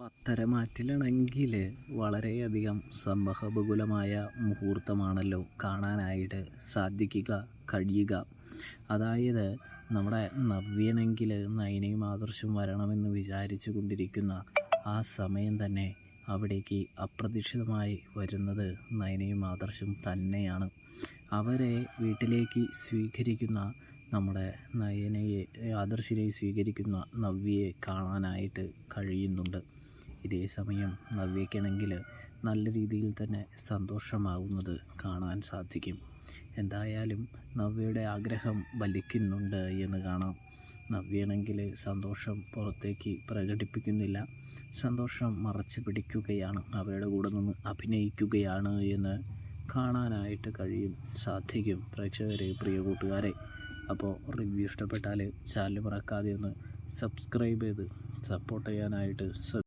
പത്തരമാറ്റിലാണെങ്കിൽ വളരെയധികം സംഭവബഹുലമായ മുഹൂർത്തമാണല്ലോ കാണാനായിട്ട് കഴിയുക. അതായത് നമ്മുടെ നവ്യനെങ്കിൽ നയനയും ആദർശും വരണമെന്ന് വിചാരിച്ചു കൊണ്ടിരിക്കുന്ന ആ സമയം തന്നെ അവിടേക്ക് അപ്രതീക്ഷിതമായി വരുന്നത് നയനയും ആദർശും തന്നെയാണ്. അവരെ വീട്ടിലേക്ക് സ്വീകരിക്കുന്ന നമ്മുടെ ആദർശിനെ സ്വീകരിക്കുന്ന നവ്യയെ കാണാനായിട്ട് കഴിയുന്നുണ്ട്. ഇതേ സമയം നവ്യയ്ക്കാണെങ്കിൽ നല്ല രീതിയിൽ തന്നെ സന്തോഷമാകുന്നത് കാണാൻ സാധിക്കും. എന്തായാലും നവ്യയുടെ ആഗ്രഹം ഫലിക്കുന്നുണ്ട് എന്ന് കാണാം. നവ്യയാണെങ്കിൽ സന്തോഷം പുറത്തേക്ക് പ്രകടിപ്പിക്കുന്നില്ല, സന്തോഷം മറച്ചു പിടിക്കുകയാണ്, അവരുടെ കൂടെ നിന്ന് അഭിനയിക്കുകയാണ് എന്ന് കാണാനായിട്ട് സാധിക്കും. പ്രേക്ഷകരെ, പ്രിയ കൂട്ടുകാരെ, അപ്പോൾ റിവ്യൂ ഇഷ്ടപ്പെട്ടാൽ ചാനൽ മറക്കാതെ ഒന്ന് സബ്സ്ക്രൈബ് ചെയ്ത് സപ്പോർട്ട് ചെയ്യാനായിട്ട്